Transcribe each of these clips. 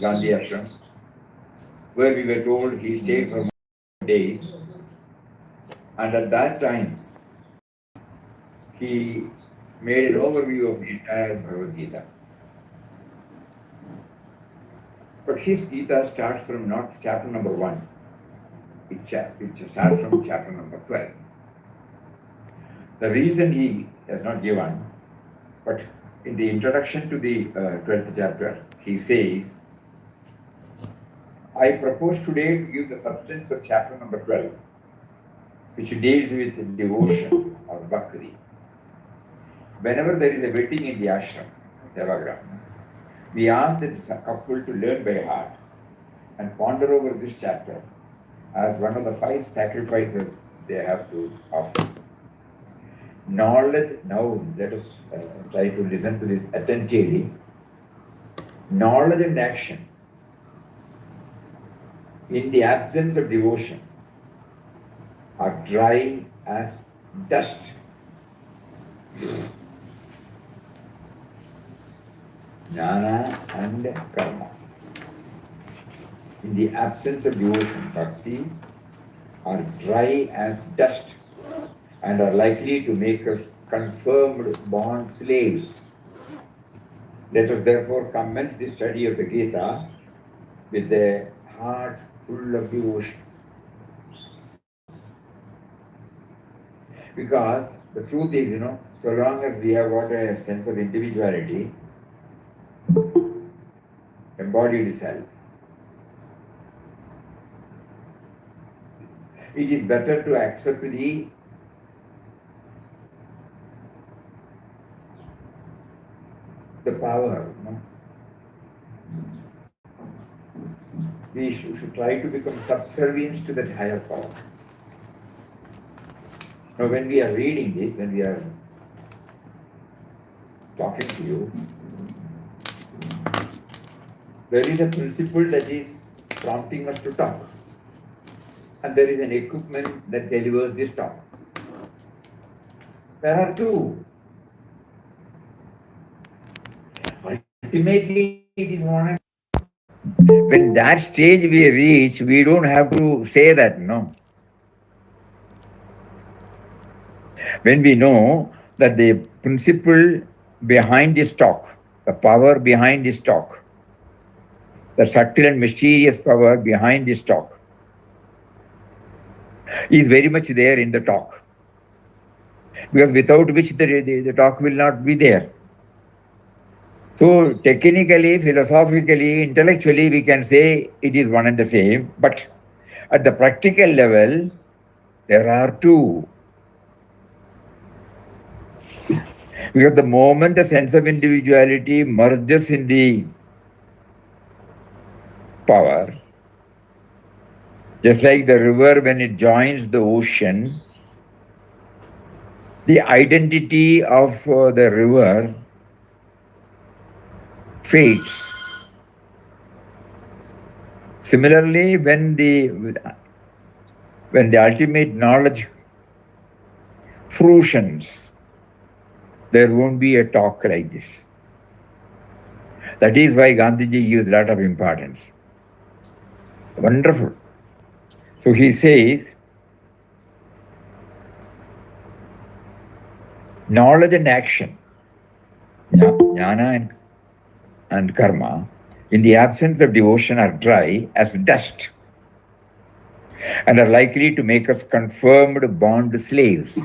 Gandhi Ashram, where we were told he stayed for days, and at that time he made an overview of the entire Bhagavad Gita. But his Gita starts from not chapter number 1, it starts from chapter number 12. The reason he has not given, but in the introduction to the 12th chapter, he says, I propose today to give the substance of chapter number 12, which deals with devotion or Bhakti. Whenever there is a wedding in the ashram, Sevagram, we ask the couple to learn by heart and ponder over this chapter as one of the 5 sacrifices they have to offer. Knowledge, now let us try to listen to this attentively. Knowledge and action in the absence of devotion are dry as dust. Jnana and karma. In the absence of devotion, bhakti, are dry as dust and are likely to make us confirmed bond slaves. Let us therefore commence the study of the Gita with a heart full of devotion. Because the truth is, so long as we have got a sense of individuality, embodied self, it is better to accept the power. We should try to become subservient to that higher power. Now, when we are reading this, when we are talking to you, there is a principle that is prompting us to talk. And there is an equipment that delivers this talk. There are 2. Ultimately, it is one. When that stage we reach, we don't have to say that, no. When we know that the principle behind this talk, the power behind this talk, the subtle and mysterious power behind this talk is very much there in the talk. Because without which the talk will not be there. So technically, philosophically, intellectually, we can say it is one and the same, but at the practical level, there are 2. Because the moment the sense of individuality merges in the power, just like the river when it joins the ocean, the identity of the river fades. Similarly, when the ultimate knowledge fruitions, there won't be a talk like this. That is why Gandhiji gives a lot of importance. Wonderful. So he says, knowledge and action, jnana and karma, in the absence of devotion are dry as dust and are likely to make us confirmed bond slaves.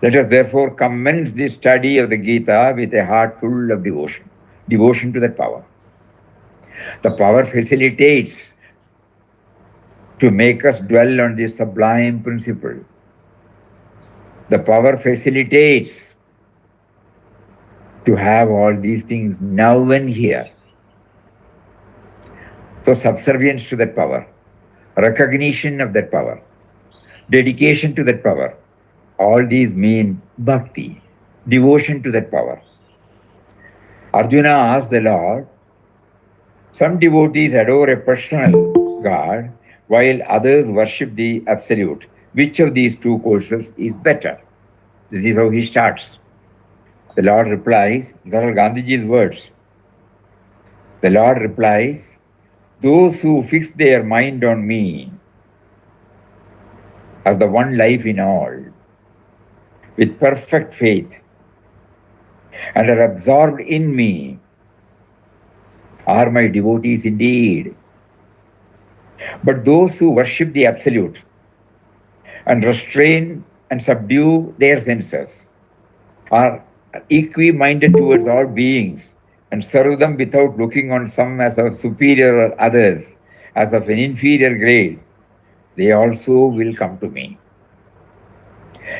Let us therefore commence the study of the Gita with a heart full of devotion to that power. The power facilitates to make us dwell on this sublime principle. The power facilitates to have all these things now and here. So subservience to that power, recognition of that power, dedication to that power, all these mean bhakti, devotion to that power. Arjuna asked the Lord, some devotees adore a personal God, while others worship the absolute. Which of these 2 courses is better? This is how he starts. The Lord replies, these are Gandhiji's words. The Lord replies, those who fix their mind on me as the one life in all, with perfect faith, and are absorbed in me, are my devotees indeed. But those who worship the Absolute and restrain and subdue their senses are equi-minded towards all beings and serve them without looking on some as of superior or others as of an inferior grade, they also will come to me.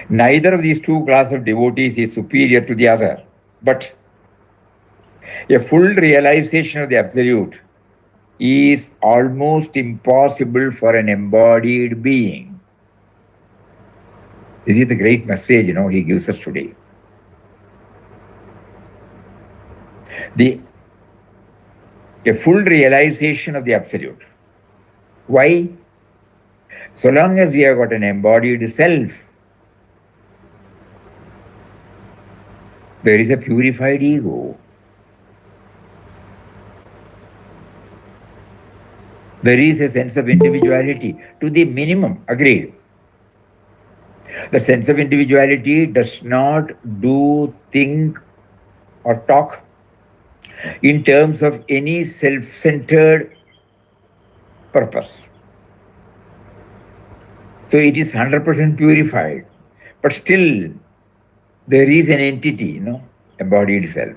Neither of these two classes of devotees is superior to the other, but a full realization of the Absolute is almost impossible for an embodied being. This is the great message, he gives us today. A full realization of the Absolute. Why? So long as we have got an embodied self, there is a purified ego. There is a sense of individuality to the minimum, agreed. The sense of individuality does not do, think, or talk in terms of any self-centered purpose. So it is 100% purified, but still there is an entity, embodied self.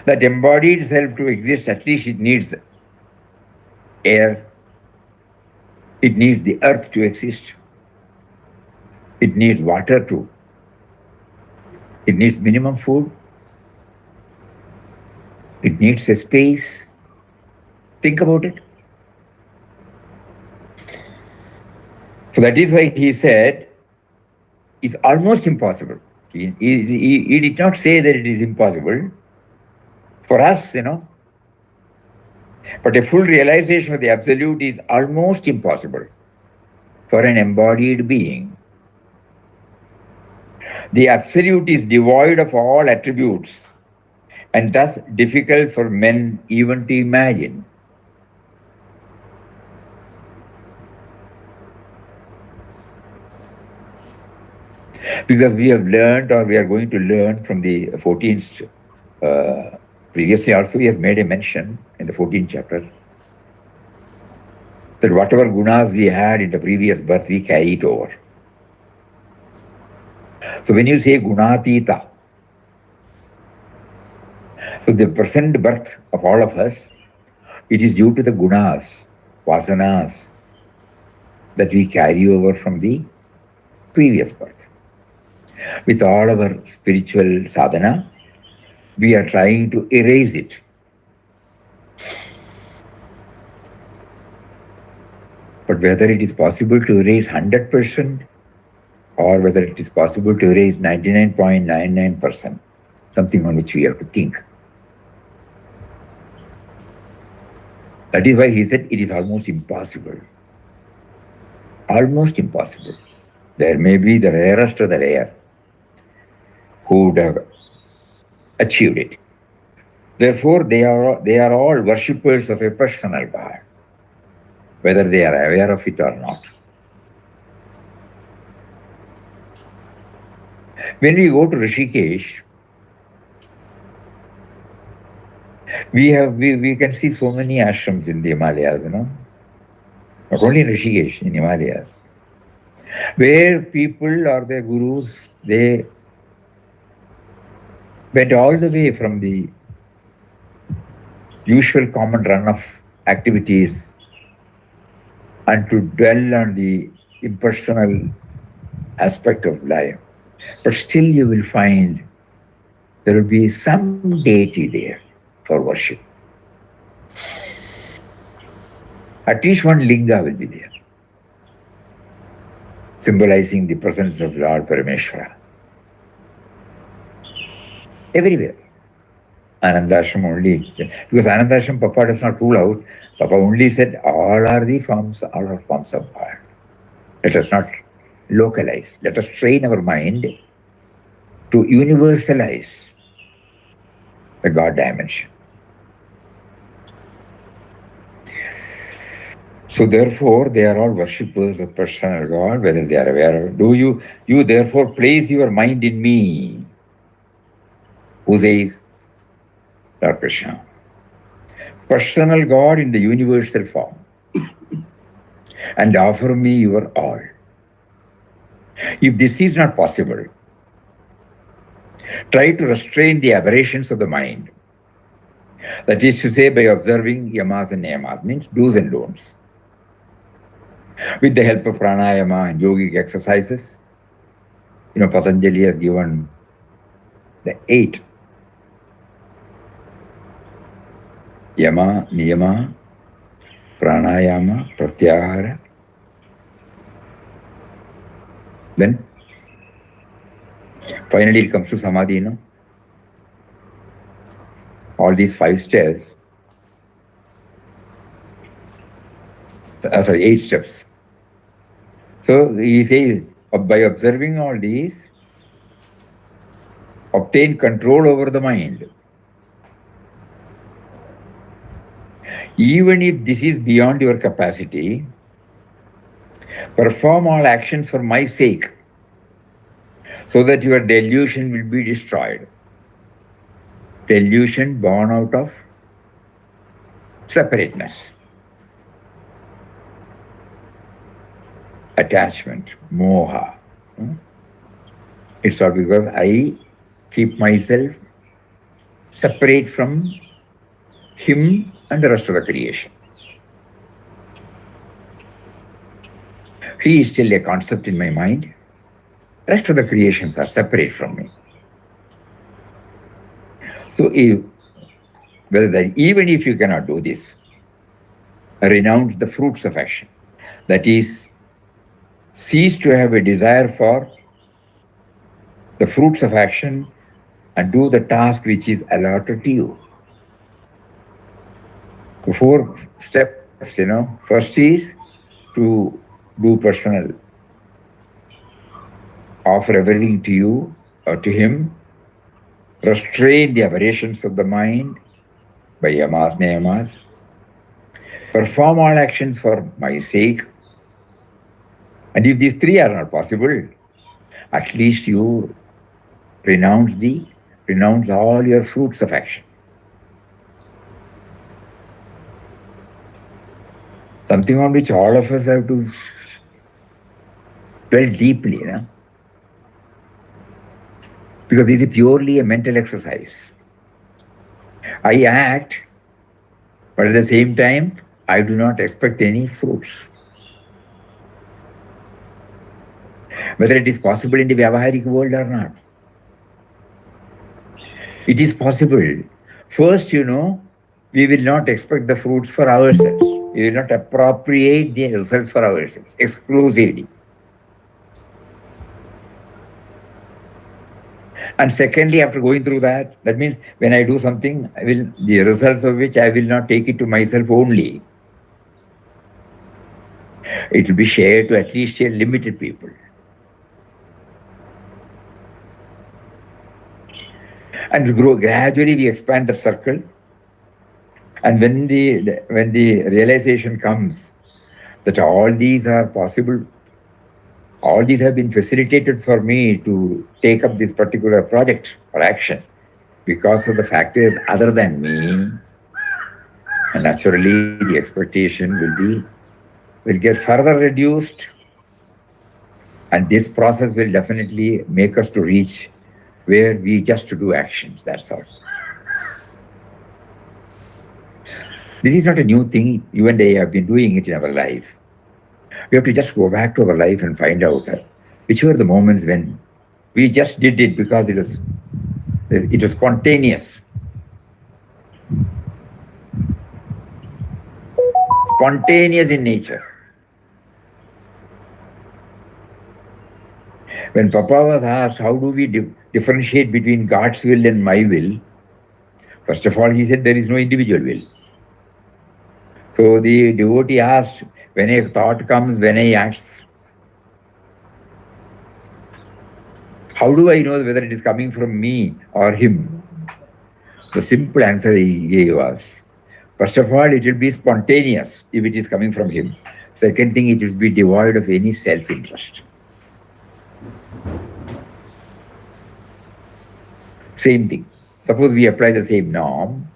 That embodied self to exist, at least it needs air, it needs the earth to exist, it needs water too, it needs minimum food, it needs a space. Think about it. So that is why he said, it's almost impossible. He did not say that it is impossible for us, but a full realization of the Absolute is almost impossible for an embodied being. The Absolute is devoid of all attributes and thus difficult for men even to imagine. Because we have learned, or we are going to learn from the 14th, previously also he has made a mention in the 14th chapter, that whatever gunas we had in the previous birth, we carry it over. So when you say gunatita, so the present birth of all of us, it is due to the gunas, vasanas, that we carry over from the previous birth. With all our spiritual sadhana, we are trying to erase it. But whether it is possible to erase 100% or whether it is possible to erase 99.99%, something on which we have to think. That is why he said it is almost impossible. Almost impossible. There may be the rarest of the rare who would have achieved it. Therefore, they are all worshippers of a personal God, whether they are aware of it or not. When we go to Rishikesh, we can see so many ashrams in the Himalayas, Not only in Rishikesh, in Himalayas, where people or their gurus, they went all the way from the usual common run of activities and to dwell on the impersonal aspect of life. But still you will find there will be some deity there for worship. At least one linga will be there, symbolizing the presence of Lord Parameshwara. Everywhere. Anandashram only, because Anandashram Papa does not rule out. Papa only said all are forms of God. Let us not localize. Let us train our mind to universalize the God dimension. So therefore, they are all worshippers of personal God, whether they are aware of it. You therefore place your mind in me. Who says? Lord Krishna. Personal God in the universal form. And offer me your all. If this is not possible, try to restrain the aberrations of the mind. That is to say, by observing yamas and niyamas, means do's and don'ts. With the help of pranayama and yogic exercises, Patanjali has given the 8 yama, niyama, pranayama, pratyahara. Then finally it comes to samadhi, all these 5 steps, 8 steps. So he says, by observing all these, obtain control over the mind. Even if this is beyond your capacity, perform all actions for my sake, so that your delusion will be destroyed. Delusion born out of separateness, attachment, moha. It's all because I keep myself separate from him and the rest of the creation. He is still a concept in my mind. The rest of the creations are separate from me. So even if you cannot do this, renounce the fruits of action. That is, cease to have a desire for the fruits of action and do the task which is allotted to you. The 4 steps, first is to do personal, offer everything to you or to him, restrain the aberrations of the mind by yamas, niyamas, perform all actions for my sake. And if these 3 are not possible, at least you renounce all your fruits of action. Something on which all of us have to dwell deeply, because this is purely a mental exercise. I act, but at the same time, I do not expect any fruits. Whether it is possible in the Vyavaharik world or not. It is possible. First, we will not expect the fruits for ourselves. We will not appropriate the results for ourselves exclusively. And secondly, after going through that means when I do something, the results of which I will not take it to myself only. It will be shared to at least a limited people. And gradually we expand the circle. And when the realization comes that all these are possible, all these have been facilitated for me to take up this particular project or action because of the factors other than me, and naturally the expectation will get further reduced, and this process will definitely make us to reach where we just do actions, that's all. This is not a new thing. You and I have been doing it in our life. We have to just go back to our life and find out which were the moments when we just did it because it was spontaneous. Spontaneous in nature. When Papa was asked, how do we differentiate between God's will and my will? First of all, he said there is no individual will. So the devotee asked, when a thought comes, when I acts, how do I know whether it is coming from me or him? The simple answer he gave was, first of all, it will be spontaneous if it is coming from him. Second thing, it will be devoid of any self-interest. Same thing. Suppose we apply the same norm.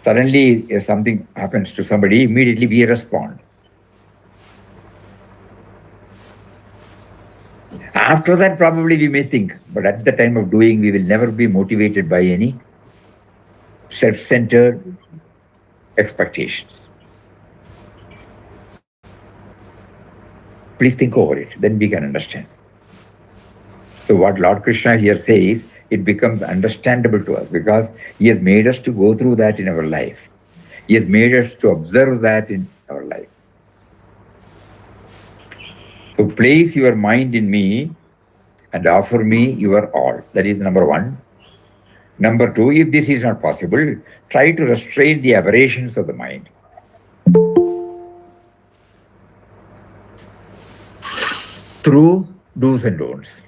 Suddenly, if something happens to somebody, immediately we respond. After that, probably we may think, but at the time of doing, we will never be motivated by any self-centered expectations. Please think over it, then we can understand. So what Lord Krishna here says, it becomes understandable to us because he has made us to go through that in our life. He has made us to observe that in our life. So place your mind in me and offer me your all. That is number one. Number two, if this is not possible, try to restrain the aberrations of the mind. Through do's and don'ts.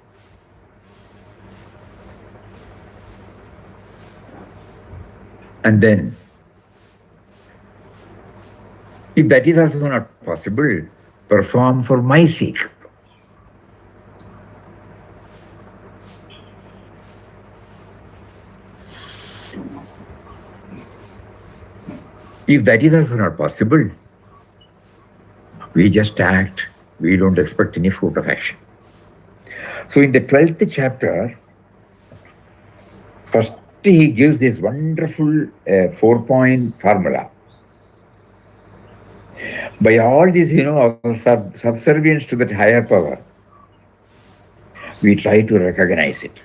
And then, if that is also not possible, perform for my sake. If that is also not possible, we just act. We don't expect any fruit of action. So in the 12th chapter, first he gives this wonderful 4-point formula. By all this, our subservience to that higher power, we try to recognize it.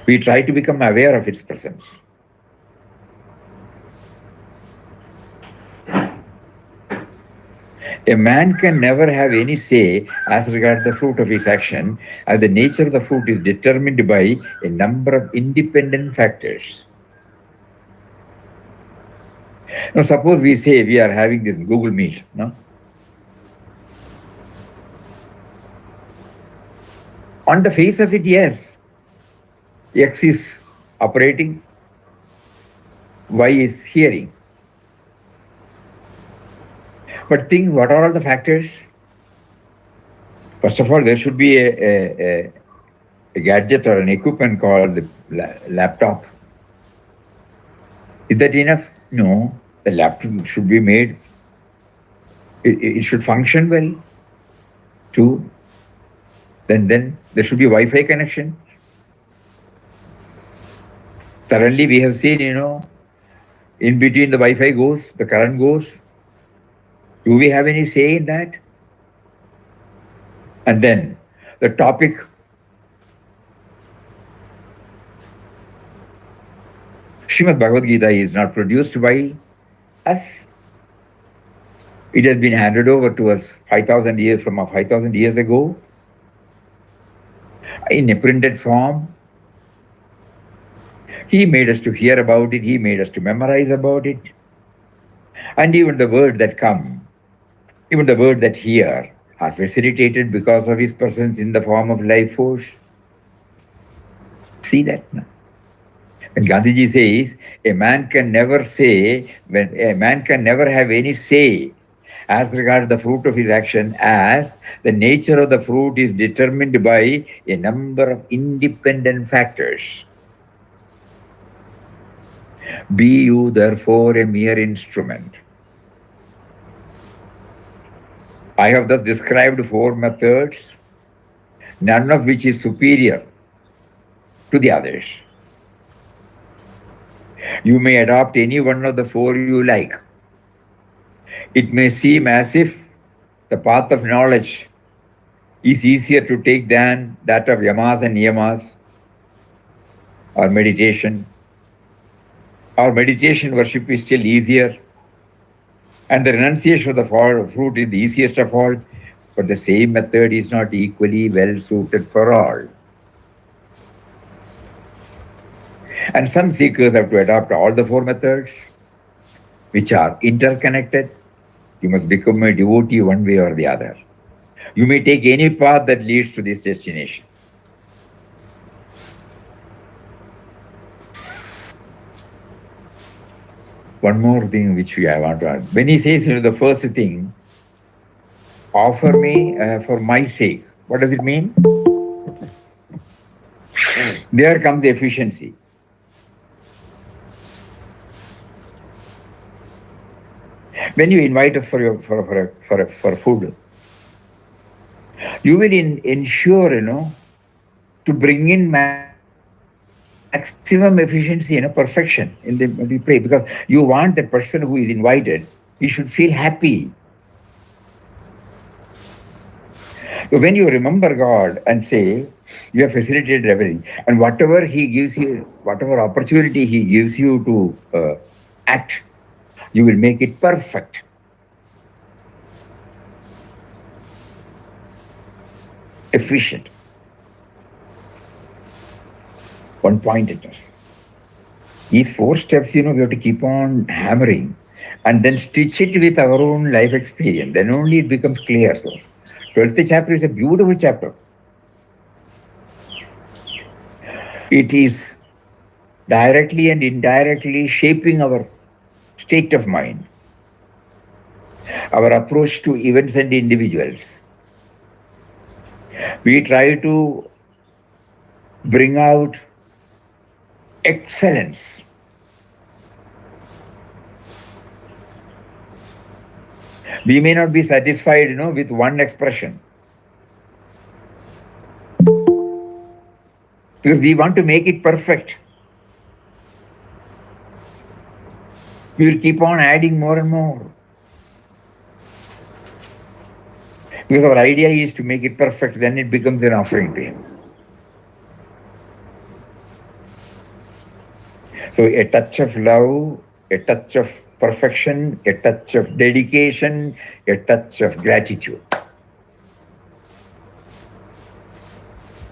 We try to become aware of its presence. A man can never have any say as regards the fruit of his action, as the nature of the fruit is determined by a number of independent factors. Now, suppose we say we are having this Google Meet, no? On the face of it, yes, X is operating, Y is hearing. But think, what are all the factors? First of all, there should be a gadget or an equipment called the laptop. Is that enough? No. The laptop should be made. It should function well. Two. Then there should be Wi-Fi connection. Suddenly we have seen, in between the Wi-Fi goes, the current goes. Do we have any say in that? And then the topic. Srimad Bhagavad Gita is not produced by us. It has been handed over to us 5,000 years ago in a printed form. He made us to hear about it. He made us to memorize about it. And even the word that come, even the word that hear, are facilitated because of his presence in the form of life force. See that? No? When Gandhiji says, a man can never have any say as regards the fruit of his action, as the nature of the fruit is determined by a number of independent factors. Be you therefore a mere instrument. I have thus described 4 methods, none of which is superior to the others. You may adopt any one of the 4 you like. It may seem as if the path of knowledge is easier to take than that of yamas and niyamas or meditation. Our meditation worship is still easier, and the renunciation of the fruit is the easiest of all, but the same method is not equally well suited for all. And some seekers have to adopt all the 4 methods, which are interconnected. You must become a devotee one way or the other. You may take any path that leads to this destination. One more thing which I want to add. When he says, the first thing, offer me for my sake. What does it mean? There comes the efficiency. When you invite us for food, you will ensure, to bring in maximum efficiency, perfection in the play, because you want the person who is invited, he should feel happy. So when you remember God and say, you have facilitated everything, and whatever He gives you, whatever opportunity He gives you to act, you will make it perfect. Efficient. One-pointedness. These 4 steps, we have to keep on hammering and then stitch it with our own life experience. Then only it becomes clear. 12th chapter is a beautiful chapter. It is directly and indirectly shaping our state of mind, our approach to events and individuals. We try to bring out excellence. We may not be satisfied, with one expression, because we want to make it perfect. We will keep on adding more and more, because our idea is to make it perfect. Then it becomes an offering to Him. So a touch of love, a touch of perfection, a touch of dedication, a touch of gratitude.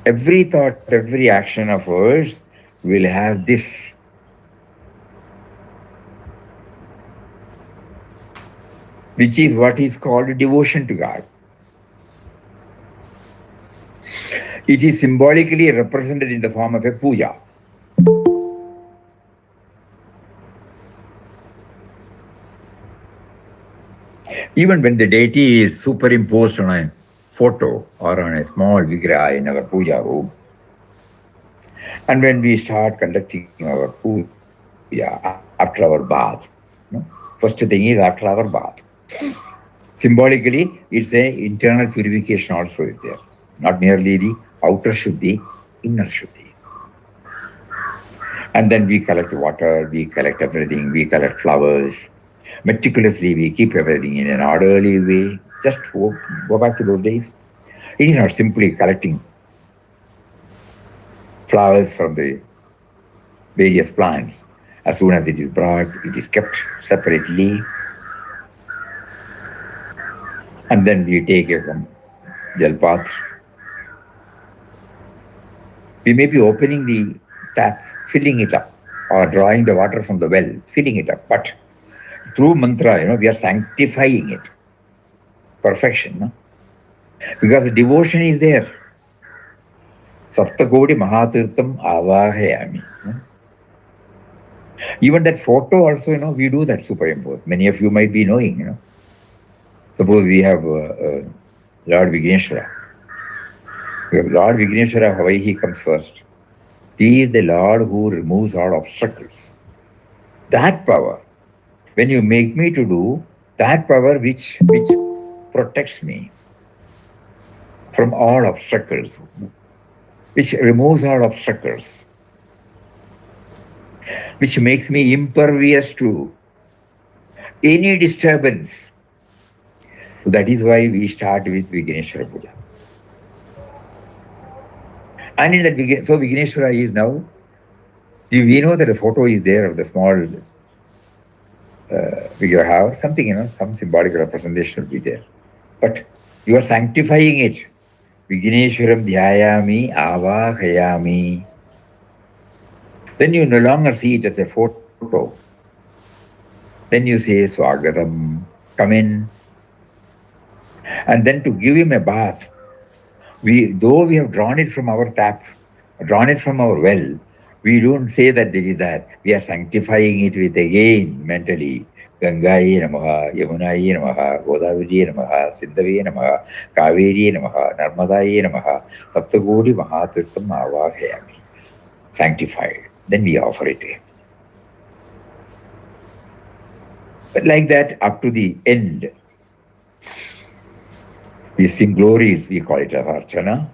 Every thought, every action of ours will have this. Which is what is called devotion to God. It is symbolically represented in the form of a puja. Even when the deity is superimposed on a photo or on a small vigraha in our puja room, and when we start conducting our puja after our bath, first thing is after our bath. Symbolically, it's an internal purification also is there. Not merely the outer shuddhi, inner shuddhi. And then we collect water, we collect everything, we collect flowers. Meticulously, we keep everything in an orderly way. Just go back to those days. It is not simply collecting flowers from the various plants. As soon as it is brought, it is kept separately. And then we take it from jalpat. We may be opening the tap, filling it up, or drawing the water from the well, filling it up. But through mantra, we are sanctifying it. Perfection, no? Because the devotion is there. Saptakodi Mahatirtham Avahayami. Even that photo also, we do that superimpose. Many of you might be knowing, Suppose we have Lord Vigneshwara. We have Lord Vigneshwara, why he comes first? He is the Lord who removes all obstacles. That power, when you make me to do, that power which protects me from all obstacles, which removes all obstacles, which makes me impervious to any disturbance. So that is why we start with Vigneshwara Puja. And in that, so Vigneshwara is now, we know that the photo is there of the small vigraha, something, some symbolic representation will be there. But you are sanctifying it. Vigneshwaram dhyayami avahayami. Then you no longer see it as a photo. Then you say swagatam, come in. And then to give him a bath, though we have drawn it from our tap, drawn it from our well, We don't say that there is that. We are sanctifying it with again mentally. Gangaye Namaha, Yamunaye Namaha, Godavari Namaha, Sindhavi Namaha, Kaveri Namaha, Narmadaye Namaha, Saptagodi Mahatirtham Avahayami. Sanctified. Then we offer it. But like that, up to the end, we sing glories, we call it as Archana.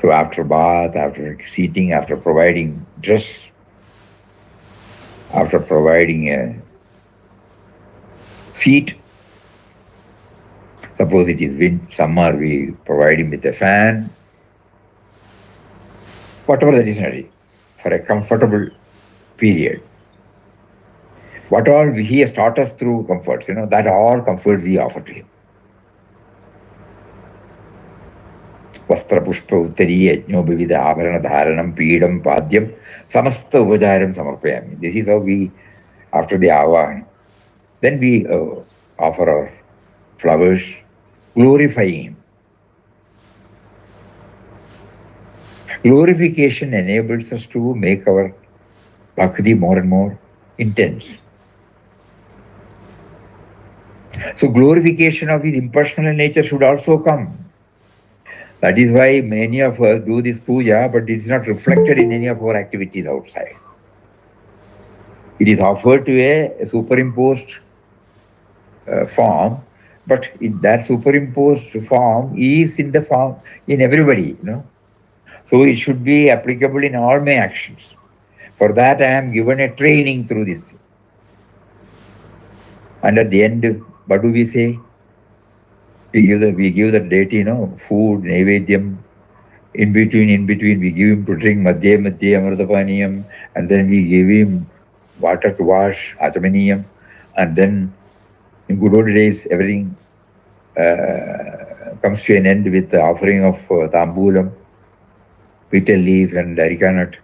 So after bath, after seating, after providing dress, after providing a seat, suppose it is summer, we provide him with a fan, whatever that is necessary for a comfortable period. What all he has taught us through comforts, that all comfort we offer to him. Vastra pushpa uttari yajno bivida abharana dharanam peedam padyam samasta upacharam samarpayami. This is how we, after the avahan, then we offer our flowers, glorifying him. Glorification enables us to make our bhakti more and more intense. So glorification of his impersonal nature should also come. That is why many of us do this puja, but it is not reflected in any of our activities outside. It is offered to a superimposed form, but that superimposed form is in the form in everybody, So it should be applicable in all my actions. For that, I am given a training through this. And at the end, what do we say? We give the deity, food, naivedyam. In between, we give him to drink madhya amritapaniyam, and then we give him water to wash, achamaniyam, and then in good old days, everything comes to an end with the offering of tambulam, betel leaf and areca nut,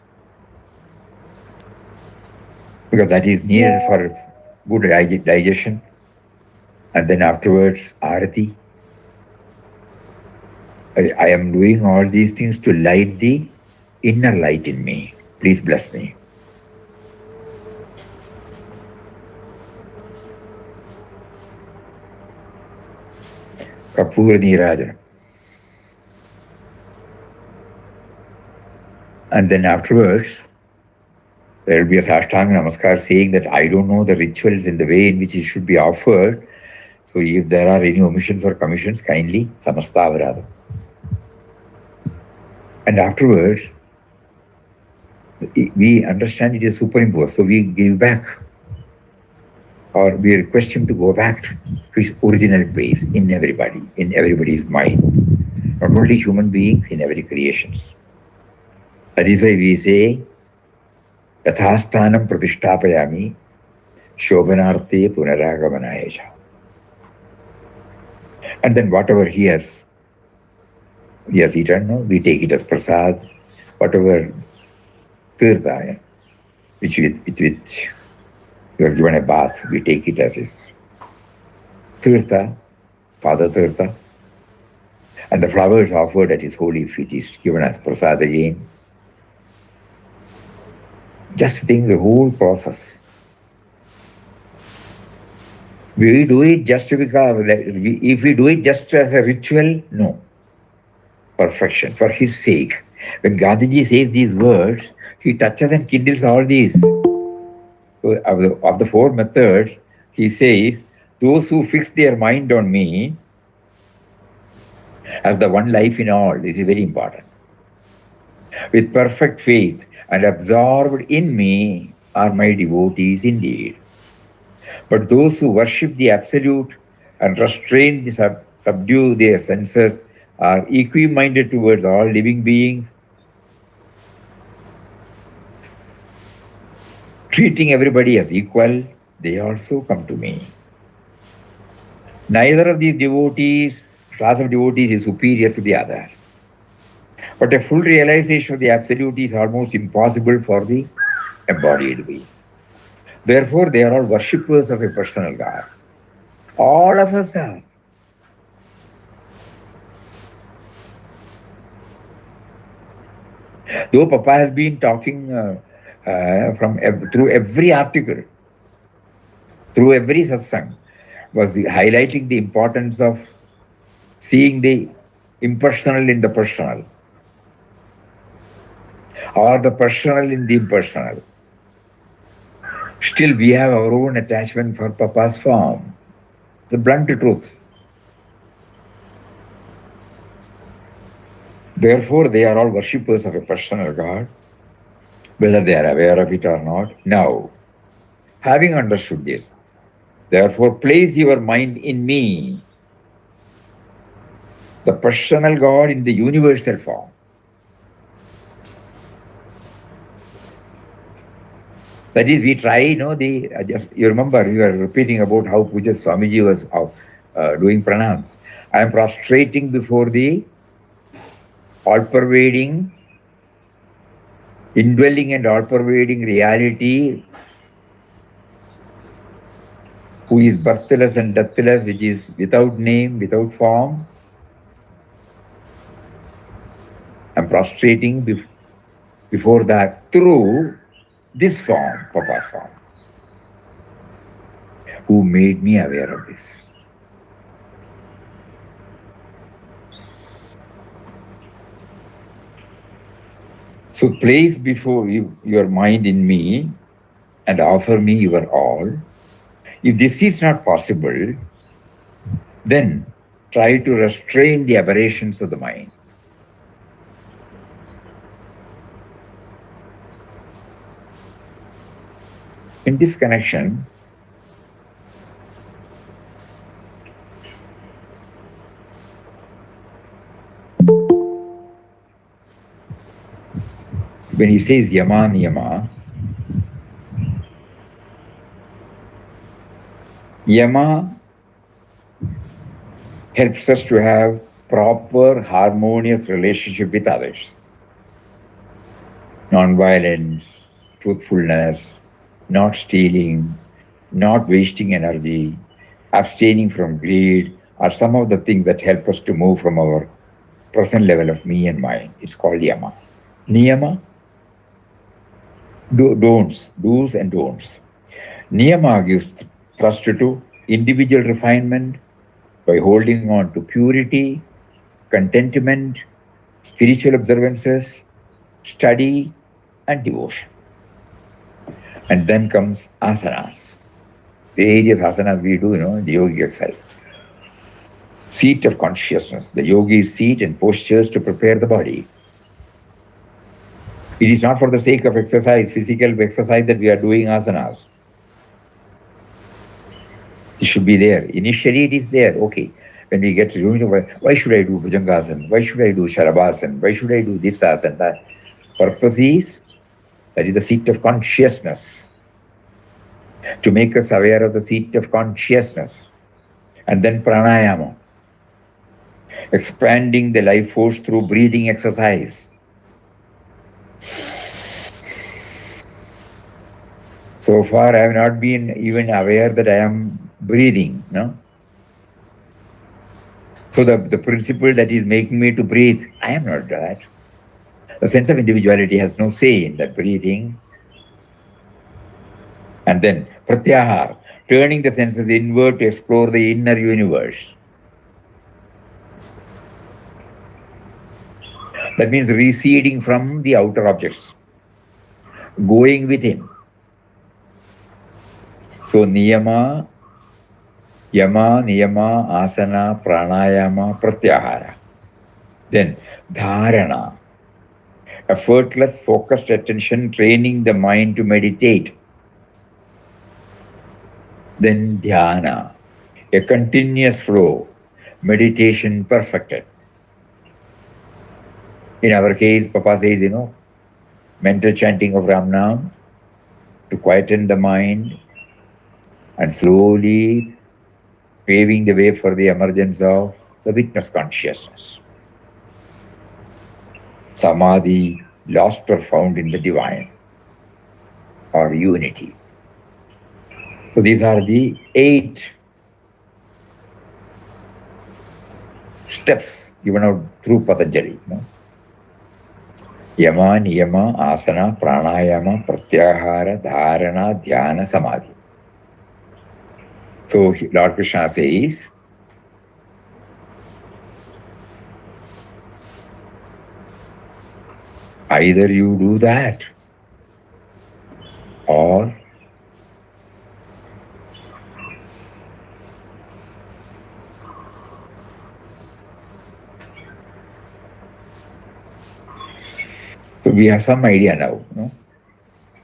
because that is needed for good digestion. And then afterwards, arati. I am doing all these things to light the inner light in me. Please bless me. Kapura Nirajan. And then afterwards, there will be a Sashtanga Namaskar saying that I don't know the rituals and the way in which it should be offered. So if there are any omissions or commissions, kindly samasta avaradam. And afterwards, we understand it is superimposed, so we give back, or we request him to go back to his original place in everybody's mind, not only human beings, in every creations. That is why we say, Yathasthanam pratishtapayami shobhanarte punaragamanaya. And then whatever he has eaten, we take it as prasad. Whatever tirtha, with which he was given a bath, we take it as his tirtha, pada tirtha. And the flowers offered at his holy feet is given as prasad again. Just think the whole process. We do it just because, if we do it just as a ritual, no. Perfection, for his sake. When Gandhiji says these words, he touches and kindles all these. So of the four methods, he says, those who fix their mind on me as the one life in all, this is very important. With perfect faith and absorbed in me are my devotees indeed. But those who worship the Absolute and restrain, subdue their senses, are equi-minded towards all living beings, treating everybody as equal, they also come to me. Neither of these class of devotees is superior to the other. But a full realization of the Absolute is almost impossible for the embodied being. Therefore, they are all worshippers of a personal God. All of us are. Though Papa has been talking through every article, through every satsang, was highlighting the importance of seeing the impersonal in the personal, or the personal in the impersonal. Still, we have our own attachment for Papa's form. The blunt truth. Therefore, they are all worshippers of a personal God, whether they are aware of it or not. Now, having understood this, therefore, place your mind in me, the personal God in the universal form. That is, we try, you remember, you are repeating about how Pujya Swamiji was doing pranams. I am prostrating before the all-pervading, indwelling and all-pervading reality, who is birthless and deathless, which is without name, without form. I am prostrating before that through this form, Papa's form, who made me aware of this. So place before you your mind in me and offer me your all. If this is not possible, then try to restrain the aberrations of the mind. In this connection, when he says yama niyama, yama helps us to have proper harmonious relationship with others. Non-violence, truthfulness, not stealing, not wasting energy, abstaining from greed are some of the things that help us to move from our present level of me and mine. It's called yama. Niyama, do's and don'ts. Niyama gives thrust to individual refinement by holding on to purity, contentment, spiritual observances, study, and devotion. And then comes asanas. Various asanas we do, the yogic exercise. Seat of consciousness, the yogi's seat and postures to prepare the body. It is not for the sake of exercise, physical exercise, that we are doing asanas. It should be there. Initially it is there, okay. When we get to, why should I do Bhujangasana? Why should I do Sharabhasana? Why should I do this asana? That purpose is, that is the seat of consciousness. To make us aware of the seat of consciousness. And then pranayama. Expanding the life force through breathing exercise. So far, I have not been even aware that I am breathing, no? So the principle that is making me to breathe, I am not that. The sense of individuality has no say in that breathing. And then pratyahar, turning the senses inward to explore the inner universe. That means receding from the outer objects, going within. So niyama, yama, niyama, asana, pranayama, pratyahara. Then dharana, effortless focused attention, training the mind to meditate. Then dhyana, a continuous flow, meditation perfected. In our case, Papa says, mental chanting of Ram Nam to quieten the mind and slowly paving the way for the emergence of the witness consciousness. Samadhi, lost or found in the divine, or unity. So these are the 8 steps given out through Patanjali. Yama, Niyama, Asana, Pranayama, Pratyahara, Dharana, Dhyana, Samadhi. So Lord Krishna says, either you do that or so we have some idea now. No?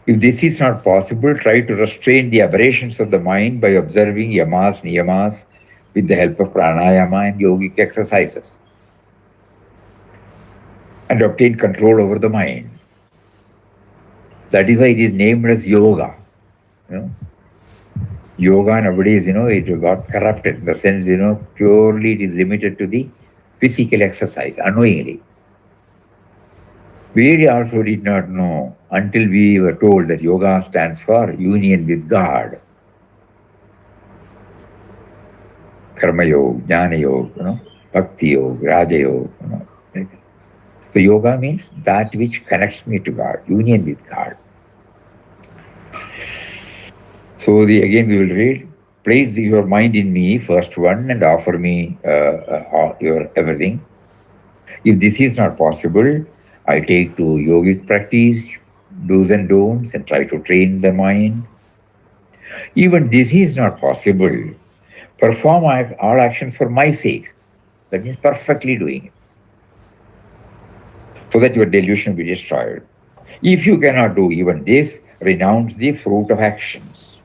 If this is not possible, try to restrain the aberrations of the mind by observing yamas, niyamas with the help of pranayama and yogic exercises and obtain control over the mind. That is why it is named as yoga. You know? Yoga nowadays, it got corrupted in the sense, purely it is limited to the physical exercise, unknowingly. We also did not know until we were told that yoga stands for union with God. Karma yoga, jnana yoga, bhakti yoga, raja yoga. So yoga means that which connects me to God, union with God. So again we will read, place your mind in me, first one, and offer me your everything. If this is not possible, I take to yogic practice, do's and don'ts, and try to train the mind. Even this is not possible. Perform all actions for my sake. That means perfectly doing it, so that your delusion will be destroyed. If you cannot do even this, renounce the fruit of actions.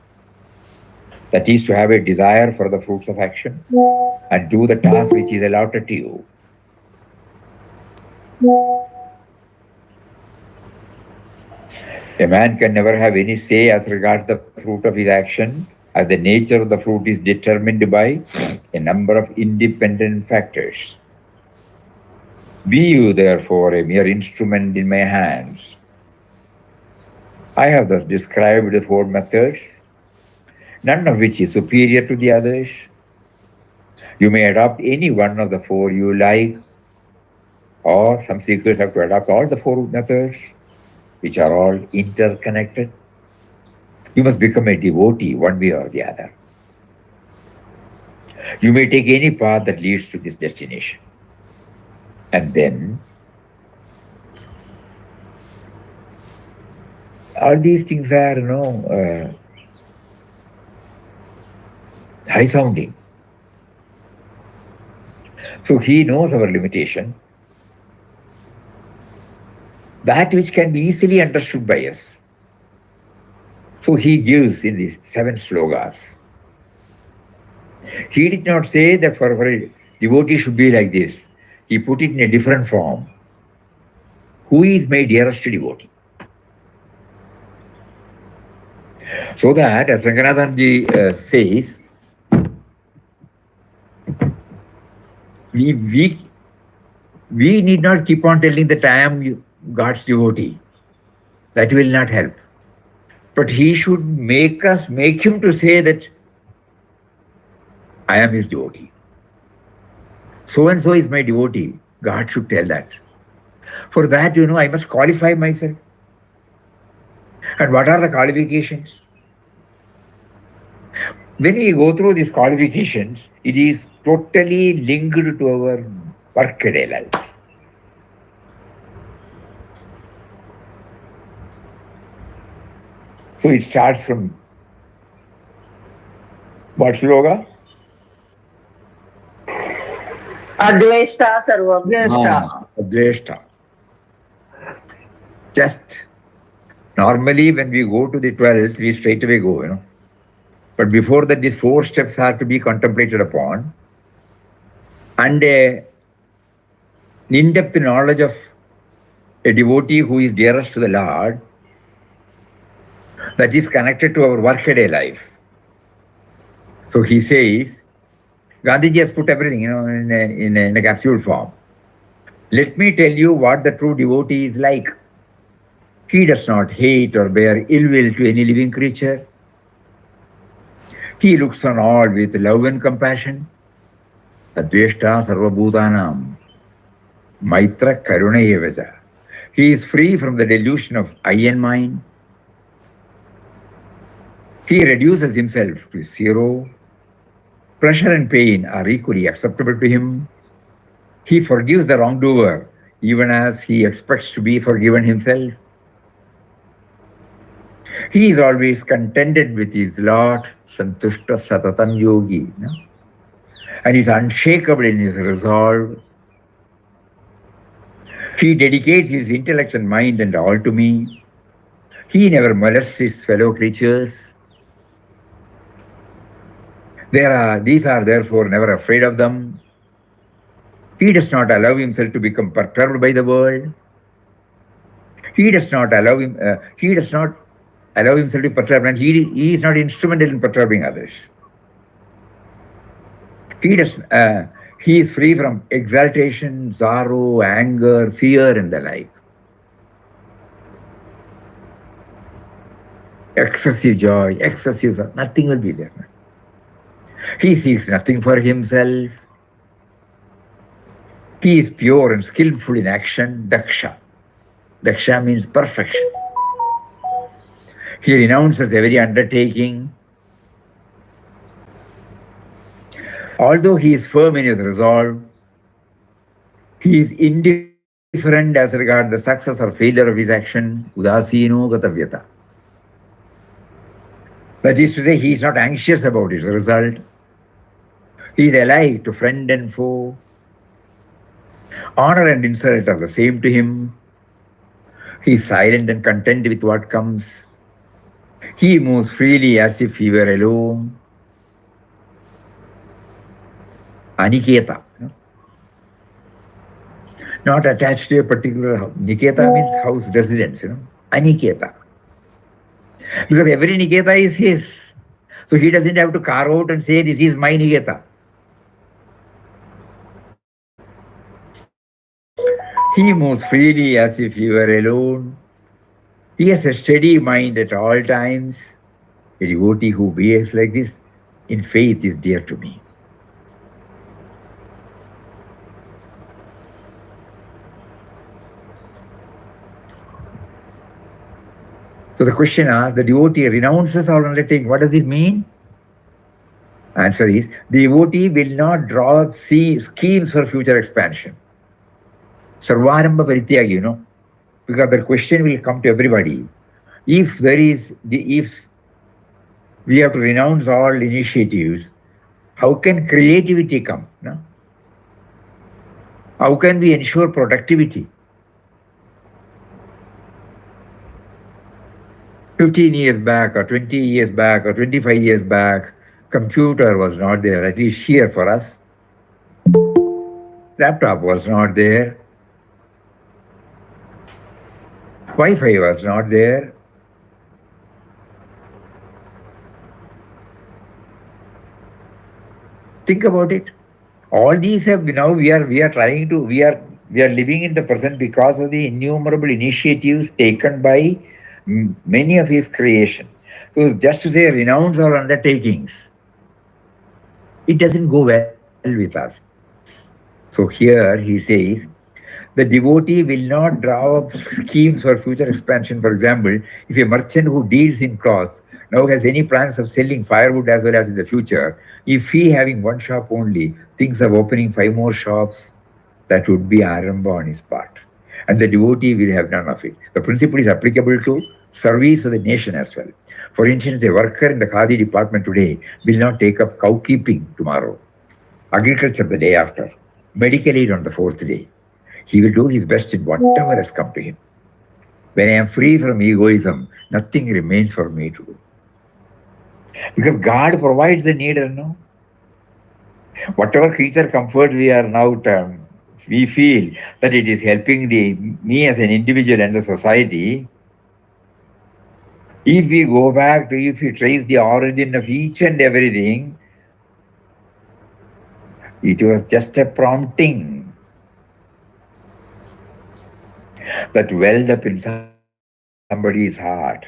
That is to have a desire for the fruits of action and do the task which is allotted to you. A man can never have any say as regards the fruit of his action, as the nature of the fruit is determined by a number of independent factors. Be you therefore a mere instrument in my hands. I have thus described the 4 methods, none of which is superior to the others. You may adopt any one of the 4 you like, or some seekers have to adopt all the 4 methods, which are all interconnected. You must become a devotee one way or the other. You may take any path that leads to this destination. And then, all these things are, high sounding. So he knows our limitation, that which can be easily understood by us. So he gives in these 7 slokas. He did not say that for a devotee should be like this. He put it in a different form. Who is my dearest devotee? So that, as Ranganathanji says, we need not keep on telling that I am God's devotee. That will not help. But he should make him to say that I am his devotee. So and so is my devotee. God should tell that. For that, I must qualify myself. And what are the qualifications? When we go through these qualifications, it is totally linked to our workaday life. So it starts from what sloga? Adveshta Sarvabhyashta. Adveshta. Just normally when we go to the 12th, we straight away go, But before that, these 4 steps are to be contemplated upon. And an in-depth knowledge of a devotee who is dearest to the Lord, that is connected to our workaday life. So he says, Gandhiji has put everything, in a capsule form. Let me tell you what the true devotee is like. He does not hate or bear ill will to any living creature. He looks on all with love and compassion. Adveshta sarvabhutanam. Maitra karunayevaja. He is free from the delusion of I and mine. He reduces himself to zero. Pleasure and pain are equally acceptable to him. He forgives the wrongdoer even as he expects to be forgiven himself. He is always contented with his lot, santushta satatam yogi, and is unshakable in his resolve. He dedicates his intellect and mind and all to me. He never molests his fellow creatures. These are therefore never afraid of them. He does not allow himself to become perturbed by the world. He does not allow himself to be perturbed, and he is not instrumental in perturbing others. He does. He is free from exaltation, sorrow, anger, fear, and the like. Excessive joy, excessive sorrow, nothing will be there. He seeks nothing for himself. He is pure and skillful in action, daksha. Daksha means perfection. He renounces every undertaking. Although he is firm in his resolve, he is indifferent as regards the success or failure of his action, udasino gatavyata. That is to say, he is not anxious about its result. He is alike to friend and foe. Honor and insult are the same to him. He is silent and content with what comes. He moves freely as if he were alone. Aniketa. Not attached to a particular house. Niketa means house residence, Aniketa. Because every Niketa is his. So he doesn't have to carve out and say, this is my Niketa. He moves freely as if he were alone. He has a steady mind at all times. A devotee who behaves like this in faith is dear to me. So the question asks, the devotee renounces all undertaking. What does this mean? Answer is, the devotee will not draw up schemes for future expansion. Sarvaramba Parityagi, because the question will come to everybody. If we have to renounce all initiatives, how can creativity come? No? How can we ensure productivity? 15 years back, or 20 years back, or 25 years back, computer was not there, at least here for us. Laptop was not there. Wi-Fi was not there. Think about it. All these have now we are living in the present because of the innumerable initiatives taken by many of his creation. So just to say renounce all undertakings, it doesn't go well with us. So here he says, the devotee will not draw up schemes for future expansion. For example, if a merchant who deals in cloth now has any plans of selling firewood as well as in the future, if he, having one shop only, thinks of opening 5 more shops, that would be aramba on his part. And the devotee will have none of it. The principle is applicable to service of the nation as well. For instance, a worker in the Khadi department today will not take up cow keeping tomorrow, agriculture the day after, medical aid on the 4th day. He will do his best in whatever has come to him. When I am free from egoism, nothing remains for me to do. Because God provides the need, Whatever creature comfort we are now, we feel that it is helping me as an individual and the society. If we go back to, if we trace the origin of each and everything, it was just a prompting that welled up in somebody's heart.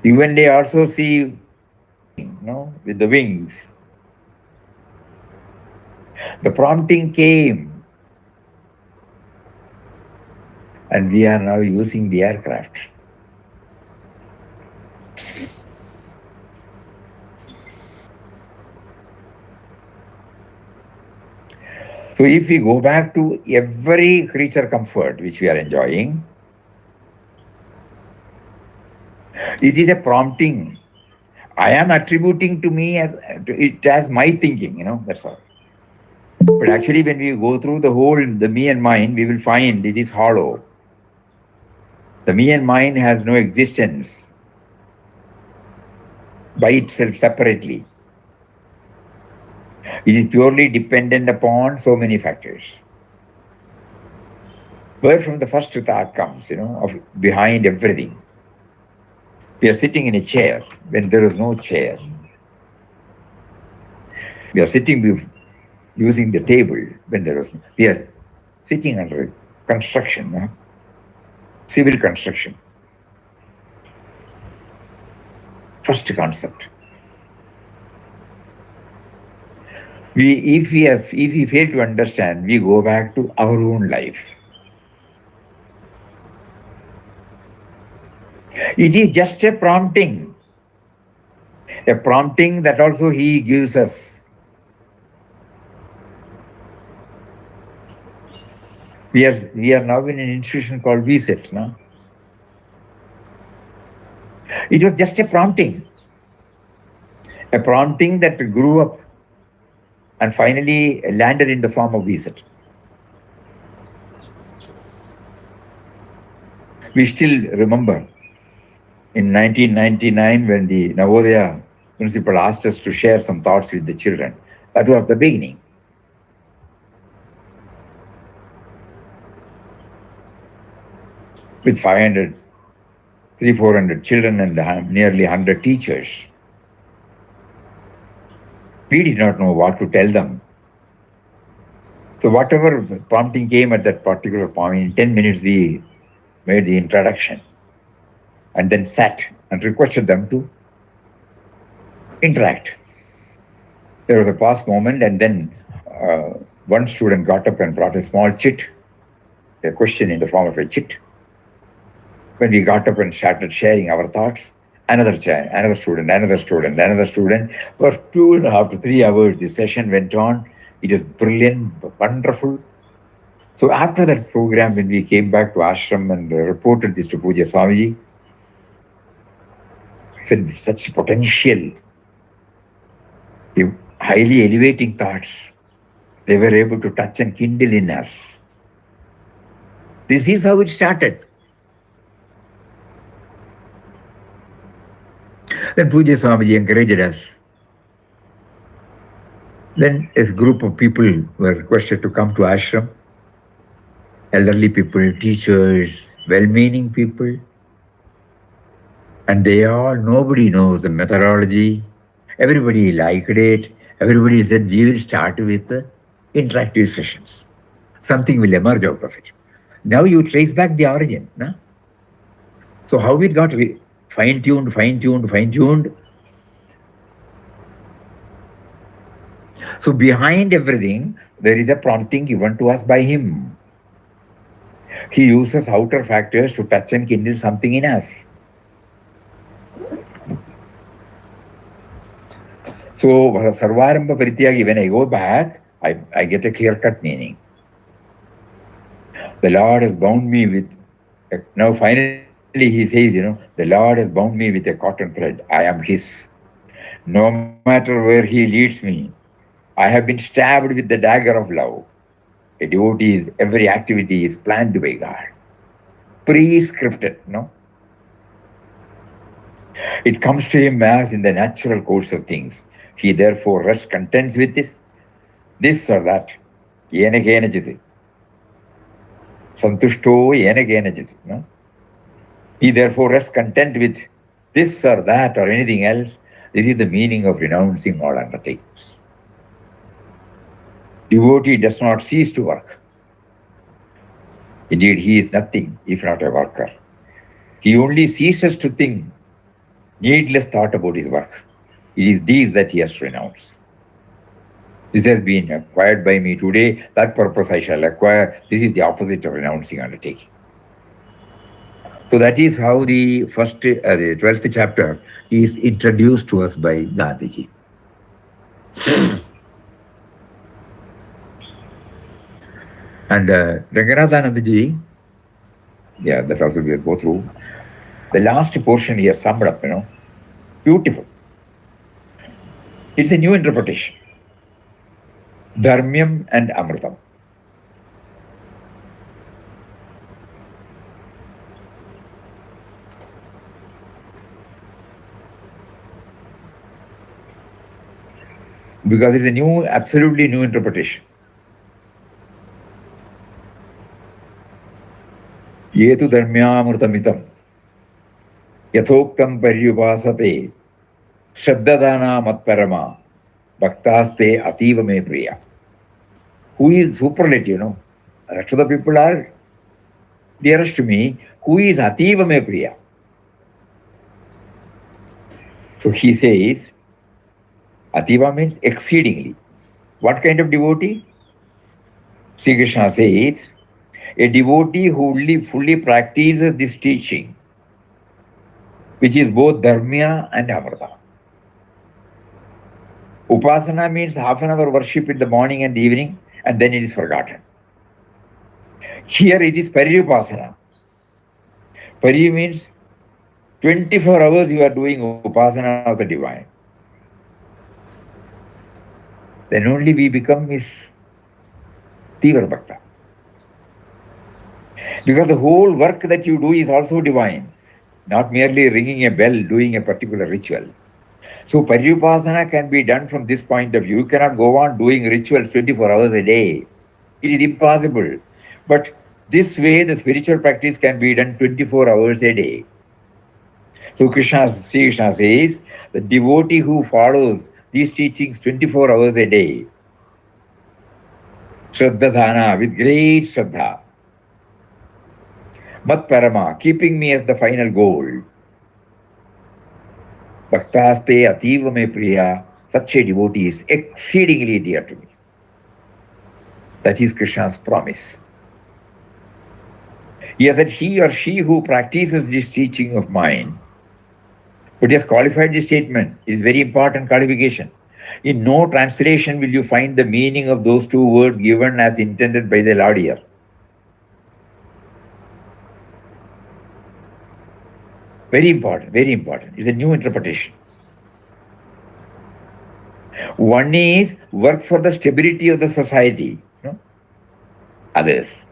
Even they also see, with the wings. The prompting came. and we are now using the aircraft. So if we go back to every creature comfort which we are enjoying, it is a prompting. I am attributing to me as it as my thinking, that's all. But actually, when we go through the me and mine, we will find it is hollow. The me and mine has no existence by itself separately. It is purely dependent upon so many factors. Where from the first thought comes, of behind everything. We are sitting in a chair when there is no chair. We are sitting using the table when there is no. We are sitting under construction, civil construction. First concept. If we fail to understand, we go back to our own life. It is just a prompting that also he gives us. We are now in an institution called VSET, no? It was just a prompting that grew up and finally landed in the form of VSET. We still remember in 1999 when the Navodaya principal asked us to share some thoughts with the children. That was the beginning. With 400 children and nearly 100 teachers. We did not know what to tell them. So whatever the prompting came at that particular point, in 10 minutes we made the introduction and then sat and requested them to interact. There was a pause moment, and then one student got up and brought a small chit, a question in the form of a chit. When we got up and started sharing our thoughts, another student. For 2.5 to 3 hours, the session went on. It was brilliant, wonderful. So after that program, when we came back to ashram and reported this to Pujya Swamiji, I said, such potential, the highly elevating thoughts, they were able to touch and kindle in us. This is how it started. Then Pujya Swamiji encouraged us. Then a group of people were requested to come to ashram. Elderly people, teachers, well-meaning people. And nobody knows the methodology. Everybody liked it. Everybody said, we will start with the interactive sessions. Something will emerge out of it. Now you trace back the origin. No? So how it got fine-tuned. So behind everything, there is a prompting given to us by him. He uses outer factors to touch and kindle something in us. So Sarvarambha Parityagi, when I go back, I get a clear-cut meaning. The Lord has bound me with, now finally he says, the Lord has bound me with a cotton thread. I am his. No matter where he leads me, I have been stabbed with the dagger of love. A devotee's every activity is planned by God. Prescripted, no? It comes to him as in the natural course of things. He therefore rests content with this or that. Yena kena chiti. Santushto yena kena chiti, no? He therefore rests content with this or that or anything else. This is the meaning of renouncing all undertakings. Devotee does not cease to work. Indeed, he is nothing if not a worker. He only ceases to think needless thought about his work. It is these that he has to renounce. This has been acquired by me today. That purpose I shall acquire. This is the opposite of renouncing undertaking. So that is how the the 12th chapter is introduced to us by Gandhiji. And Ranganathanandaji, yeah, that also we will go through. The last portion he has summed up, beautiful. It's a new interpretation. Dharmyam and Amritam. Because it's a new, absolutely new interpretation. Yetu dharmyamritamitam yathoktam paryupasate shraddadana matparama bhaktaste ativa me priya. Who is superlative, The rest of the people are dearest to me. Who is ativa me priya? So he says, ativa means exceedingly. What kind of devotee? Sri Krishna says, a devotee who fully practices this teaching, which is both dharmya and amrita. Upasana means half an hour worship in the morning and evening, and then it is forgotten. Here it is paryupasana. Pari means 24 hours you are doing upasana of the divine. Then only we become his Tivra Bhakta. Because the whole work that you do is also divine, not merely ringing a bell, doing a particular ritual. So Paryupasana can be done from this point of view. You cannot go on doing rituals 24 hours a day. It is impossible. But this way, the spiritual practice can be done 24 hours a day. So Sri Krishna says, the devotee who follows these teachings 24 hours a day, Shraddhadhana, with great Shraddha, Mat Parama, keeping me as the final goal, Bhaktaste ativa me priya, such a devotee is exceedingly dear to me. That is Krishna's promise. He has said, he or she who practices this teaching of mine, but he has qualified this statement. It is very important qualification. In no translation will you find the meaning of those two words given as intended by the Lord here. Very important, very important. It's a new interpretation. One is work for the stability of the society. Others.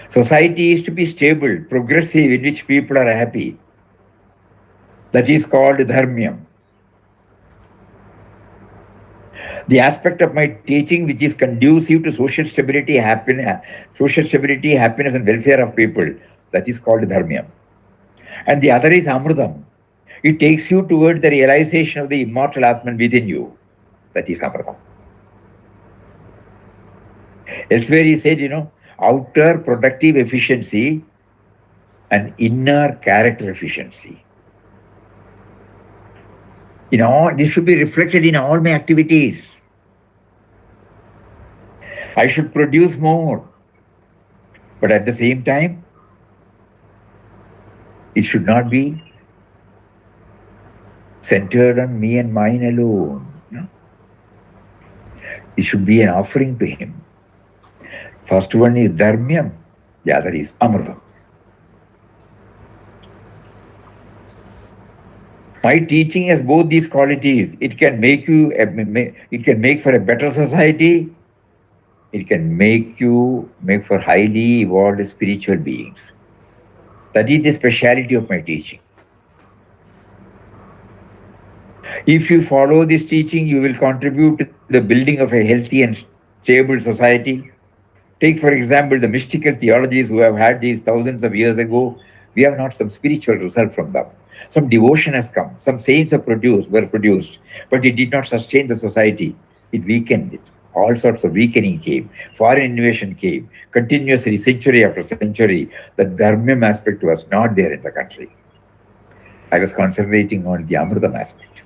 Society is to be stable, progressive, in which people are happy. That is called dharmyam. The aspect of my teaching which is conducive to social stability, happiness, and welfare of people, that is called dharmyam. And the other is amrutam. It takes you toward the realization of the immortal Atman within you. That is amrutam. Elsewhere he said, outer productive efficiency and inner character efficiency. This should be reflected in all my activities. I should produce more. But at the same time, it should not be centered on me and mine alone. It should be an offering to him. First one is dharmyam, the other is amrutam. My teaching has both these qualities. It can make for a better society. It can make for highly evolved spiritual beings. That is the speciality of my teaching. If you follow this teaching, you will contribute to the building of a healthy and stable society. Take, for example, the mystical theologies who have had these thousands of years ago. We have not some spiritual result from them. Some devotion has come. Some saints were produced, but it did not sustain the society. It weakened it. All sorts of weakening came. Foreign invasion came. Continuously, century after century, the dharmyam aspect was not there in the country. I was concentrating on the amrutam aspect.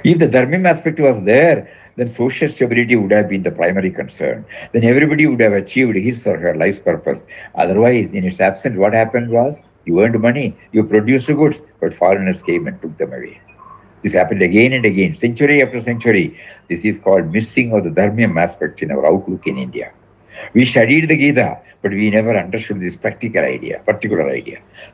If the dharmyam aspect was there, then social stability would have been the primary concern. Then everybody would have achieved his or her life's purpose. Otherwise, in its absence, what happened was you earned money, you produced goods, but foreigners came and took them away. This happened again and again, century after century. This is called missing of the dharmium aspect in our outlook in India. We studied the Gita, but we never understood this particular idea.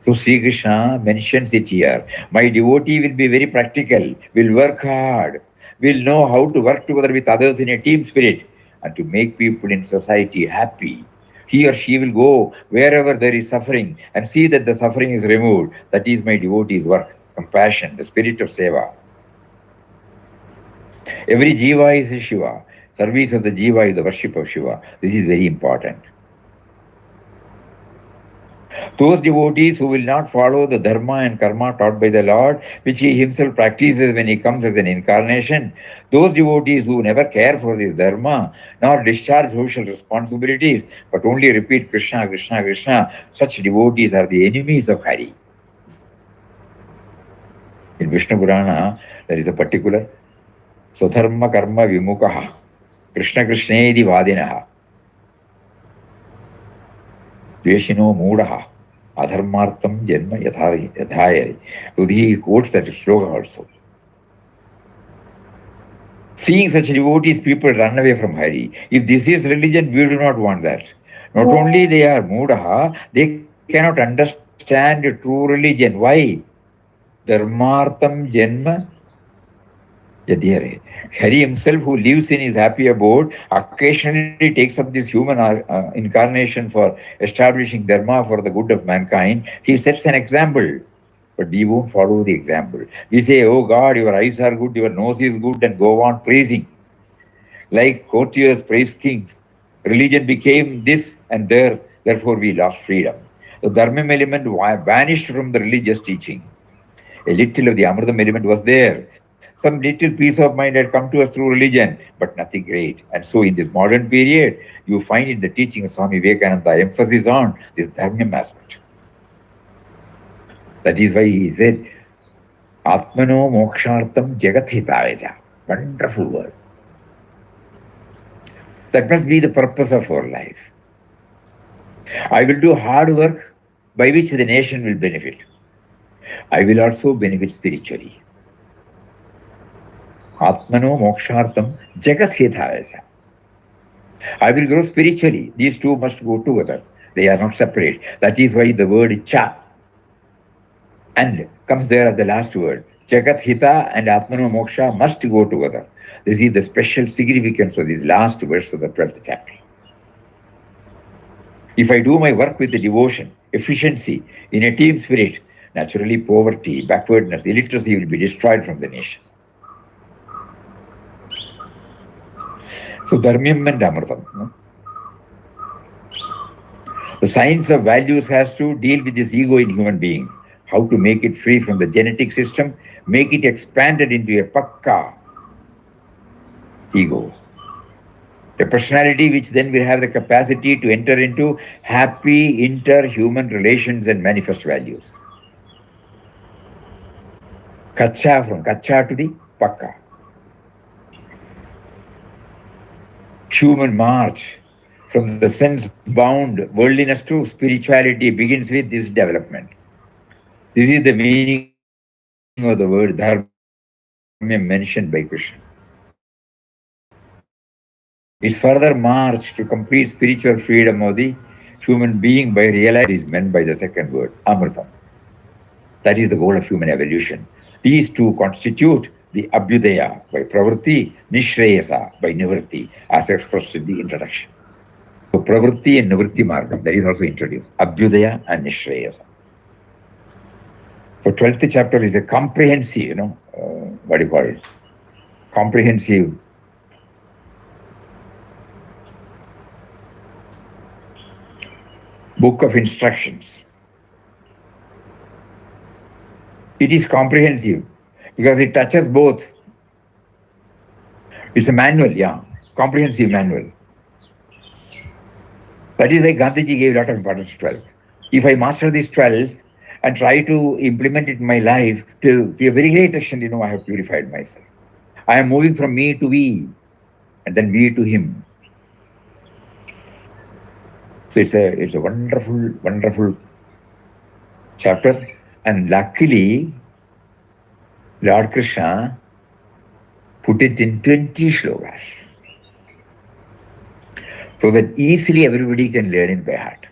So Sri Krishna mentions it here. My devotee will be very practical, will work hard, will know how to work together with others in a team spirit and to make people in society happy. He or she will go wherever there is suffering and see that the suffering is removed. That is my devotee's work, compassion, the spirit of seva. Every jiva is a Shiva. Service of the jiva is the worship of Shiva. This is very important. Those devotees who will not follow the dharma and karma taught by the Lord, which he himself practices when he comes as an incarnation, those devotees who never care for this dharma, nor discharge social responsibilities, but only repeat Krishna, Krishna, Krishna, such devotees are the enemies of Hari. In Vishnu Purana, there is a particular Swadharma Karma Vimukaha, Krishna Krishnedi Vadinaha, Dveshino Moodaha, Adharmartam Janma Yathayari. So he quotes that slogan also. Seeing such devotees, people run away from Hari. If this is religion, we do not want that. Not only they are Moodaha, they cannot understand true religion. Why? Dharmartam Janma Yadhyare. Hari himself, who lives in his happy abode, occasionally takes up this human incarnation for establishing dharma for the good of mankind. He sets an example, but we won't follow the example. We say, oh God, your eyes are good, your nose is good, and go on praising. Like courtiers praise kings. Religion became this and there, therefore we lost freedom. The dharma element vanished from the religious teaching. A little of the amritam element was there. Some little peace of mind had come to us through religion, but nothing great. And so in this modern period, you find in the teaching of Swami Vivekananda emphasis on this dharma aspect. That is why he said, Atmano mokshartam jagathitayaja. Wonderful word. That must be the purpose of our life. I will do hard work by which the nation will benefit. I will also benefit spiritually. Atmano mokshartam jagat hitayasa. I will grow spiritually. These two must go together. They are not separate. That is why the word cha and comes there as the last word. Jagat hita and atmano moksha must go together. This is the special significance of this last verse of the 12th chapter. If I do my work with the devotion, efficiency, in a team spirit, naturally poverty, backwardness, illiteracy will be destroyed from the nation. So dharmyam and amritam. No? The science of values has to deal with this ego in human beings. How to make it free from the genetic system, make it expanded into a pakka ego. A personality which then will have the capacity to enter into happy inter-human relations and manifest values. Kacha, from kacha to the pakka. Human march from the sense-bound worldliness to spirituality begins with this development. This is the meaning of the word dharma mentioned by Krishna. Its further march to complete spiritual freedom of the human being by realizing is meant by the second word, amritam. That is the goal of human evolution. These two constitute the abhyudaya by pravritti, nishreyasa by nivritti, as expressed in the introduction. So pravritti and nivritti margam, that is also introduced. Abhyudaya and nishreyasa. So 12th chapter is a comprehensive, what do you call it? Comprehensive book of instructions. It is comprehensive because it touches both. It's a manual, comprehensive manual. That is why Gandhiji gave a lot of importance to 12. If I master this 12 and try to implement it in my life, to a very great extent, I have purified myself. I am moving from me to we. and then we to him. So it's a wonderful, wonderful chapter. And luckily, Lord Krishna put it in 20 shlokas, so that easily everybody can learn it by heart.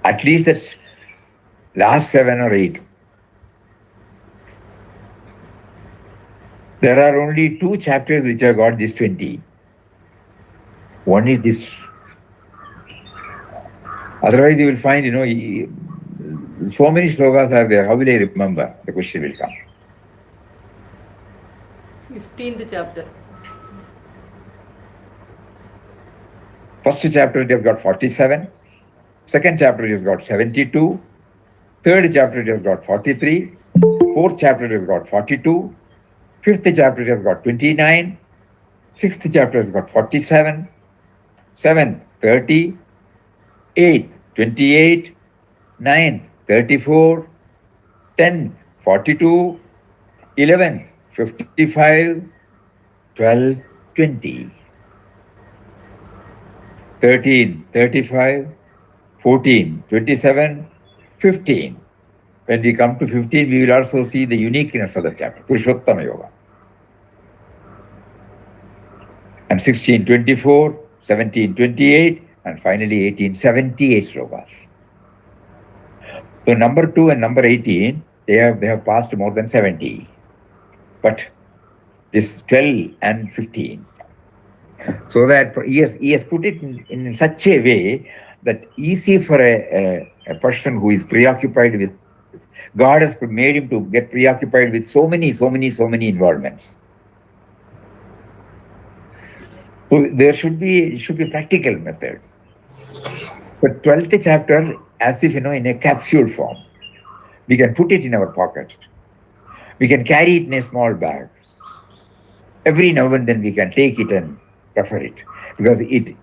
At least that's last 7 or 8. There are only 2 chapters which have got this 20. One is this. Otherwise, you will find, so many slokas are there. How will I remember? The question will come. 15th chapter. First chapter it has got 47. Second chapter it has got 72. Third chapter it has got 43. Fourth chapter it has got 42. Fifth chapter it has got 29. Sixth chapter has got 47. Seventh, 30. Eighth, 28. Ninth, 34. 10th, 42. 11th, 55. 12, 20. 13, 35. 14, 27. 15. When we come to 15, we will also see the uniqueness of the chapter, Purushottama Yoga. And 16, 24, 17, 28, and finally 18, 78 slokas. So number 2 and number 18, they have passed more than 70. But this 12 and 15. So that he has put it in such a way that easy for a person who is preoccupied with, God has made him to get preoccupied with so many involvements. So there should be practical method. But 12th chapter, as if, in a capsule form. We can put it in our pocket. We can carry it in a small bag. Every now and then we can take it and refer it, because it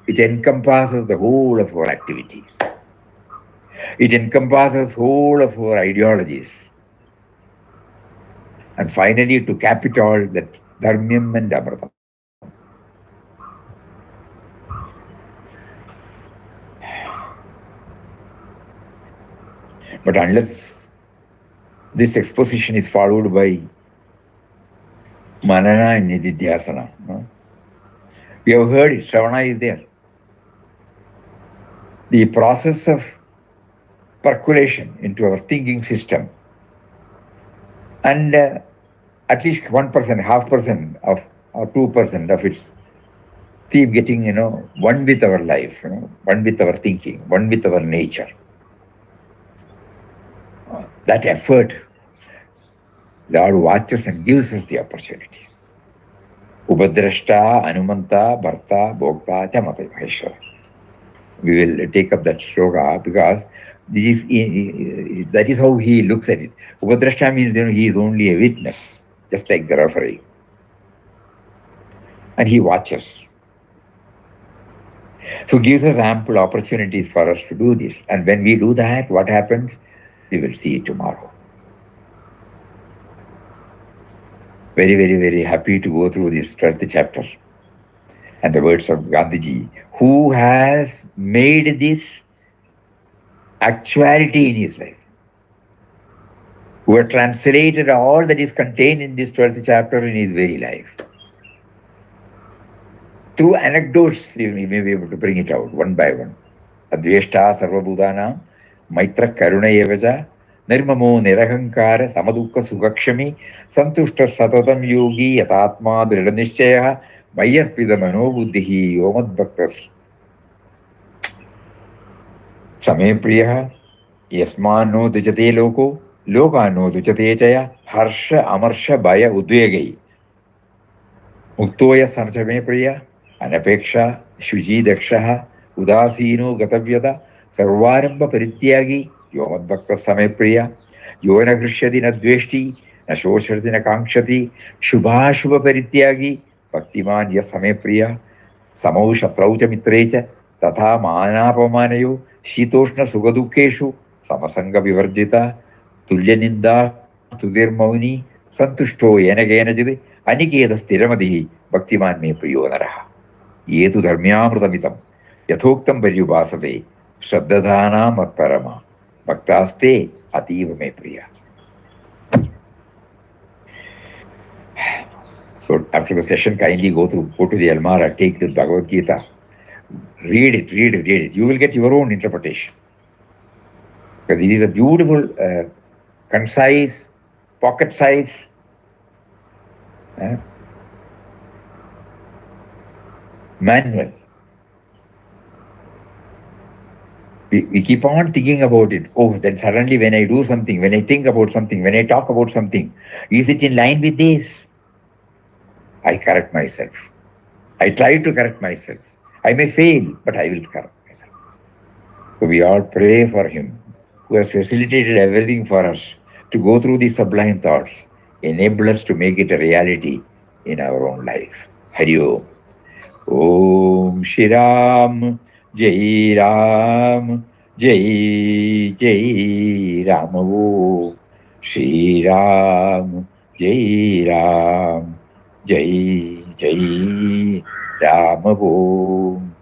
encompasses the whole of our activities. It encompasses whole of our ideologies. And finally, to cap it all, that dharmyam and amritam. But unless this exposition is followed by manana and nididhyasana, we have heard it, Shravana is there. The process of percolation into our thinking system, and at least 1%, 0.5% of, or 2% of its theme getting, one with our life, one with our thinking, one with our nature. That effort, Lord watches and gives us the opportunity. Upadrashta, Anumanta, Bharta, Bhokta, Chamata, Maheshwara. We will take up that shloka because that is how he looks at it. Upadrashta means, he is only a witness, just like the referee. And he watches. So gives us ample opportunities for us to do this. And when we do that, what happens? We will see tomorrow. Very, very, very happy to go through this 12th chapter. And the words of Gandhiji, who has made this actuality in his life, who has translated all that is contained in this 12th chapter in his very life. Through anecdotes, we may be able to bring it out one by one. Adveshta sarvabhudanam maitra karuna evaja nirmamo nirahankara samadukka sugakshami santushta satatam yogi yatatma dridhanishchaya mayarpida manobuddhihi yomadbhaktas same priyaha yasmano dujate loko lokano dujate chaya harsha amarsha bhaya udvegai muktoya samchame priya anapeksha shuji dakshaha udasino gatavyada sarvaramba parityagi yomadbhakta same priya yona krishyati na dveshti na shoshati na kankshati shubha parityagi bhaktiman ya same priya samau shatraucha mitrecha tatha manapamanayo shitoshna sugadukeshu samasanga vivarjita tulya ninda studir mauni संतुष्टो येन केनचित् अनिकेतस्थिरमतिः भक्तिमान् मे प्रियो नरः। ये तु धर्म्यामृतमितं यथोक्तं पर्युपासते श्रद्धानां मत्परमा भक्तास्ते अतीव मे प्रिया. So after the session, kindly go to the Almara, take the Bhagavad Gita, read it. You will get your own interpretation. Because it is a beautiful, concise, pocket size manual. We keep on thinking about it. Oh, then suddenly when I do something, when I think about something, when I talk about something, is it in line with this? I correct myself. I try to correct myself. I may fail, but I will correct myself. So we all pray for him who has facilitated everything for us to go through these sublime thoughts, enable us to make it a reality in our own life. Hari Om. Om Shri Ram, Jai Ram, Jai Jai Ram. Om Shri Ram, Jai Ram, Jai Jai Ram. Om.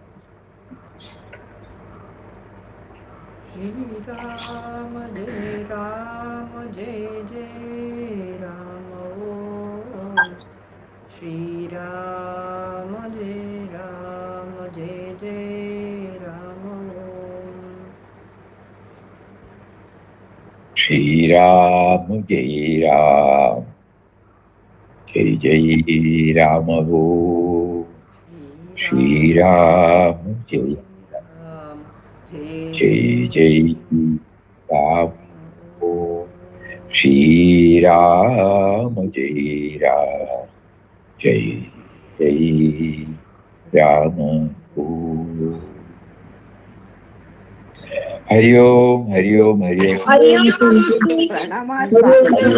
Shri Ram, Jai Ram, Jai Jai Ram. Om. Shri Ram, Jai Ram, Jai Jai Ram. Om. Shri Ram, Jai Ram, Jai Jai Ram. Om. Shri Ram, Jai Ram, Jai Jai Ram. Om. Shri Ram, Jai Ram, Jai Jai Ram. Om. Hari Om, Hari Om, Hari Om. Hari Om. Pranama Swami.